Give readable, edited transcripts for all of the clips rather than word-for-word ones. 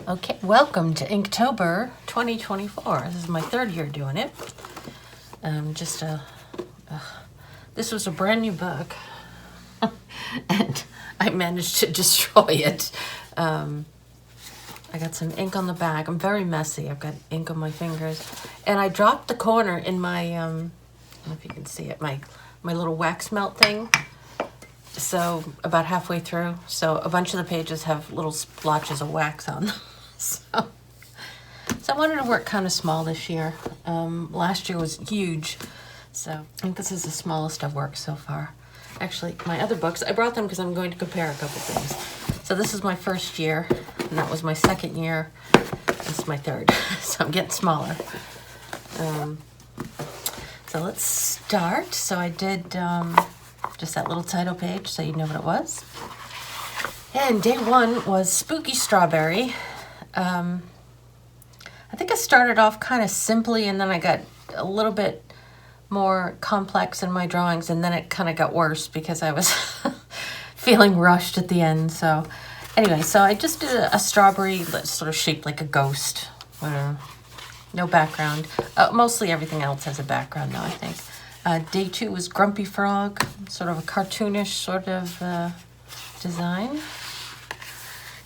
Okay, welcome to Inktober 2024. This is my third year doing it. This was a brand new book, and I managed to destroy it. I got some ink on the back. I'm very messy. I've got ink on my fingers, and I dropped the corner in my I don't know if you can see it, my little wax melt thing. So about halfway through, so a bunch of the pages have little splotches of wax on them. So I wanted to work kind of small this year. Last year was huge, so I think this is the smallest I've worked so far. Actually, my other books, I brought them because I'm going to compare a couple things. So this is my first year, and that was my second year. This is my third, so I'm getting smaller. So let's start. So I did just that little title page so you know what it was. And day one was Spooky Strawberry. I think I started off kind of simply, and then I got a little bit more complex in my drawings, and then it kind of got worse because I was feeling rushed at the end. So anyway, so I just did a strawberry that's sort of shaped like a ghost. No background. Mostly everything else has a background now, I think. Day two was Grumpy Frog, sort of a cartoonish sort of design.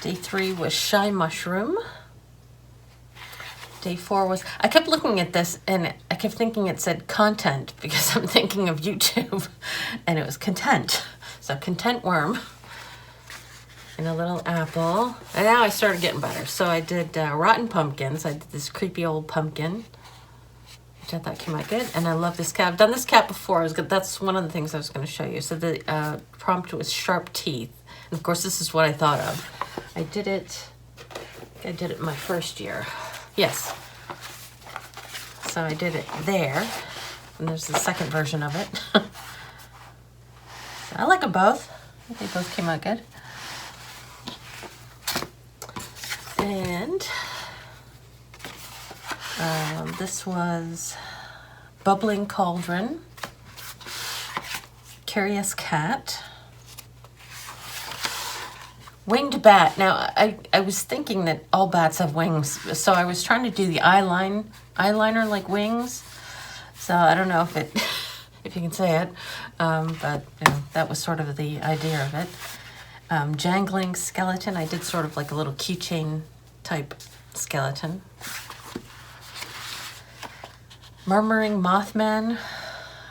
Day three was Shy Mushroom. Day four was, I kept looking at this and I kept thinking it said content because I'm thinking of YouTube, and it was content. So content worm and a little apple. And now I started getting better. So I did rotten pumpkins. I did this creepy old pumpkin, which I thought came out good. And I love this cat. I've done this cat before. That's one of the things I was going to show you. So the prompt was sharp teeth. And of course, this is what I thought of. I did it my first year. Yes. So I did it there. And there's the second version of it. I like them both. I think they both came out good. And this was Bubbling Cauldron, Curious Cat, Winged Bat. Now, I was thinking that all bats have wings, so I was trying to do the eyeliner like wings. So I don't know if you can say it, but that was sort of the idea of it. Jangling Skeleton. I did sort of like a little keychain type skeleton. Murmuring Mothman.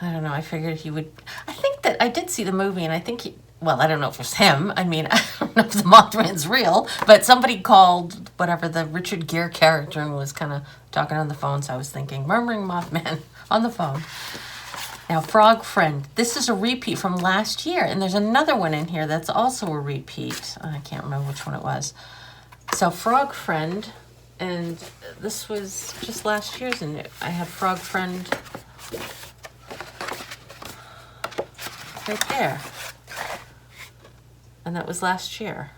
I don't know. I figured he would. I think that I did see the movie, and I think well, I don't know if it was him. I mean, I don't know if the Mothman's real, but somebody called whatever the Richard Gere character and was kind of talking on the phone. So I was thinking, Murmuring Mothman on the phone. Now, Frog Friend. This is a repeat from last year, and there's another one in here that's also a repeat. I can't remember which one it was. So Frog Friend, and this was just last year's, and I have Frog Friend right there. And that was last year.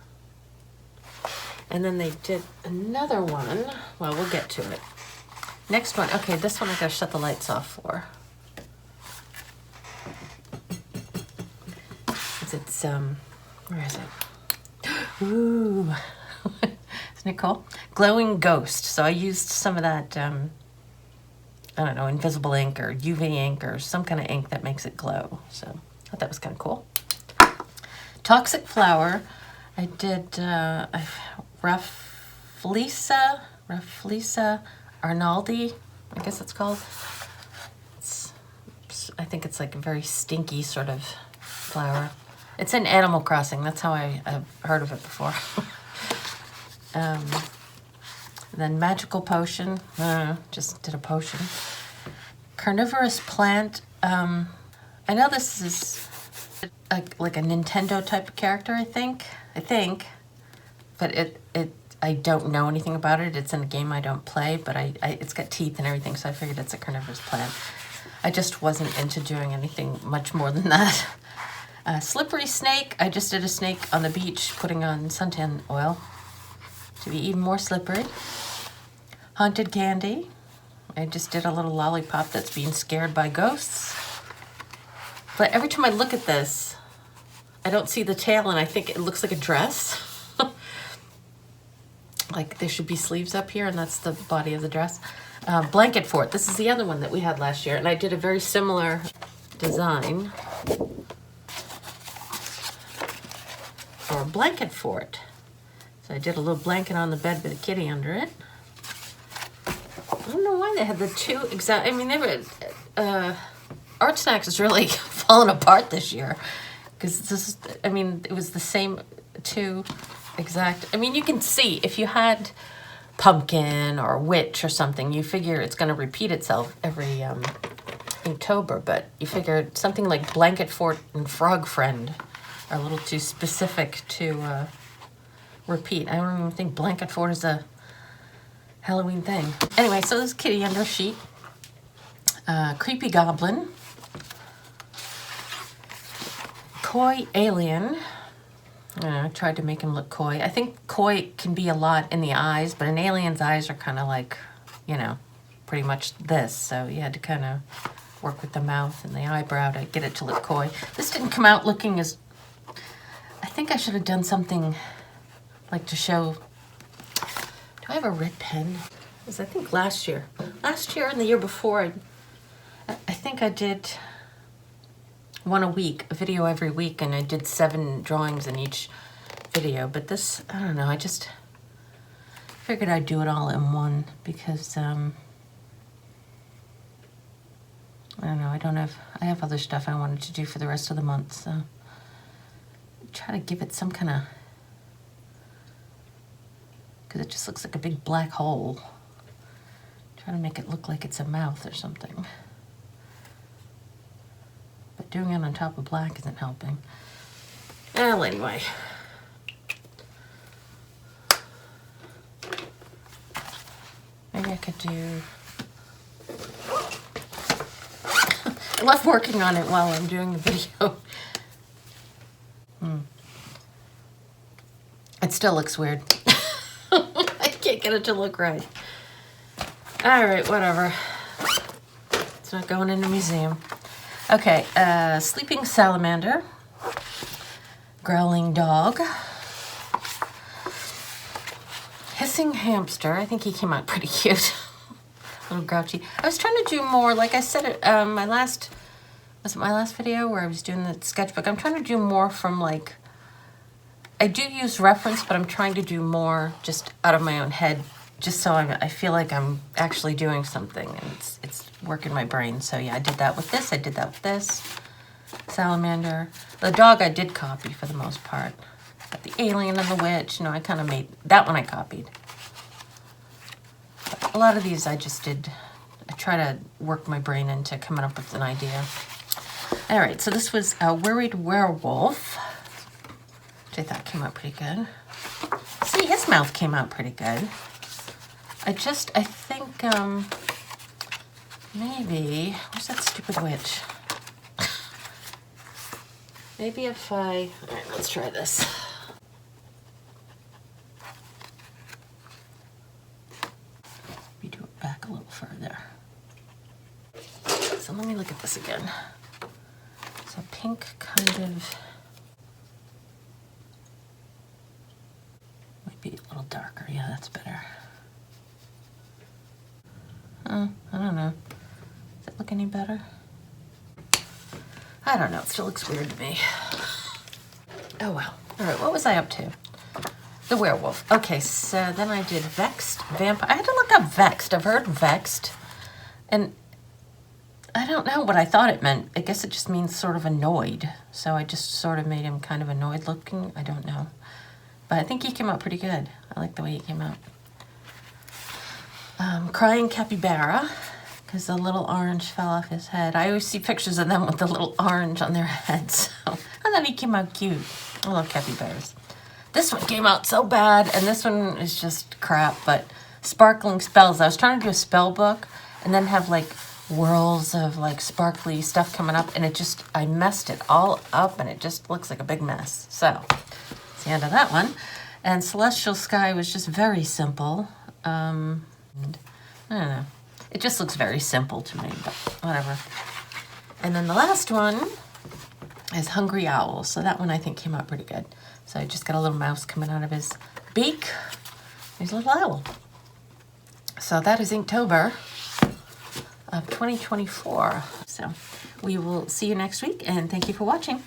And then they did another one. Well, we'll get to it. Next one. Okay, this one I gotta shut the lights off for. It's where is it? Ooh. Isn't it cool? Glowing Ghost. So I used some of that I don't know, invisible ink or UV ink or some kind of ink that makes it glow. So I thought that was kind of cool. Toxic Flower. I did Rafflesia Arnaldi, I guess it's called. I think it's like a very stinky sort of flower. It's in Animal Crossing. That's how I've heard of it before. Then Magical Potion. Just did a potion. Carnivorous Plant. I know this is like a Nintendo type of character, I think. But I don't know anything about it. It's in a game I don't play, but it's got teeth and everything, so I figured it's a carnivorous plant. I just wasn't into doing anything much more than that. Slippery Snake. I just did a snake on the beach putting on suntan oil to be even more slippery. Haunted Candy. I just did a little lollipop that's being scared by ghosts. But every time I look at this, I don't see the tail, and I think it looks like a dress. like there should be sleeves up here, and that's the body of the dress. Blanket fort. This is the other one that we had last year, and I did a very similar design for a blanket fort. So I did a little blanket on the bed with a kitty under it. I don't know why they had the two exact. I mean, they were. Art Snacks is really falling apart this year, because this is. I mean, it was the same two exact. I mean, you can see if you had pumpkin or witch or something, you figure it's going to repeat itself every Inktober, but you figure something like Blanket Fort and Frog Friend are a little too specific to repeat. I don't even think Blanket Fort is a Halloween thing. Anyway, so this kitty under a sheet. Creepy Goblin. Coy Alien. I tried to make him look coy. I think coy can be a lot in the eyes, but an alien's eyes are kind of like, you know, pretty much this. So you had to kind of work with the mouth and the eyebrow to get it to look coy. This didn't come out looking as... I think I should have done something like to show... Do I have a red pen? Because I think last year and the year before, I think I did one a week, a video every week, and I did 7 drawings in each video. But this, I don't know, I just figured I'd do it all in one because, I don't know, I have other stuff I wanted to do for the rest of the month, so try to give it some kind of, because it just looks like a big black hole. Try to make it look like it's a mouth or something. But doing it on top of black isn't helping. Well, anyway. Maybe I could do... I love working on it while I'm doing the video. It still looks weird. I can't get it to look right. All right, whatever. It's not going in the museum. Okay, sleeping salamander, growling dog, hissing hamster. I think he came out pretty cute. A little grouchy. I was trying to do more, like I said, was it my last video where I was doing the sketchbook? I'm trying to do more from like, I do use reference, but I'm trying to do more just out of my own head, just so I feel like I'm actually doing something, and it's working my brain. So yeah, I did that with this. I did that with this. Salamander. The dog I did copy for the most part. But the alien and the witch, you know, I kind of made, that one I copied. But a lot of these I just did, I try to work my brain into coming up with an idea. All right, so this was a worried werewolf, which I thought came out pretty good. See, his mouth came out pretty good. I think, maybe, where's that stupid witch? Maybe if all right, let's try this. Maybe do it back a little further. So let me look at this again. So pink kind of, might be a little darker. Yeah, that's better. I don't know. Does it look any better? I don't know. It still looks weird to me. Oh, well. All right, what was I up to? The werewolf. Okay, so then I did vexed vampire. I had to look up vexed. I've heard vexed. And I don't know what I thought it meant. I guess it just means sort of annoyed. So I just sort of made him kind of annoyed looking. I don't know. But I think he came out pretty good. I like the way he came out. Crying capybara, because the little orange fell off his head. I always see pictures of them with the little orange on their heads. So I thought he came out cute. I love capybaras. This one came out so bad, and this one is just crap, but sparkling spells. I was trying to do a spell book and then have like whirls of like sparkly stuff coming up, and it just, I messed it all up, and it just looks like a big mess. So it's the end of that one. And Celestial Sky was just very simple. And I don't know. It just looks very simple to me, but whatever. And then the last one is Hungry Owl. So that one I think came out pretty good. So I just got a little mouse coming out of his beak. He's a little owl. So that is Inktober of 2024. So we will see you next week, and thank you for watching.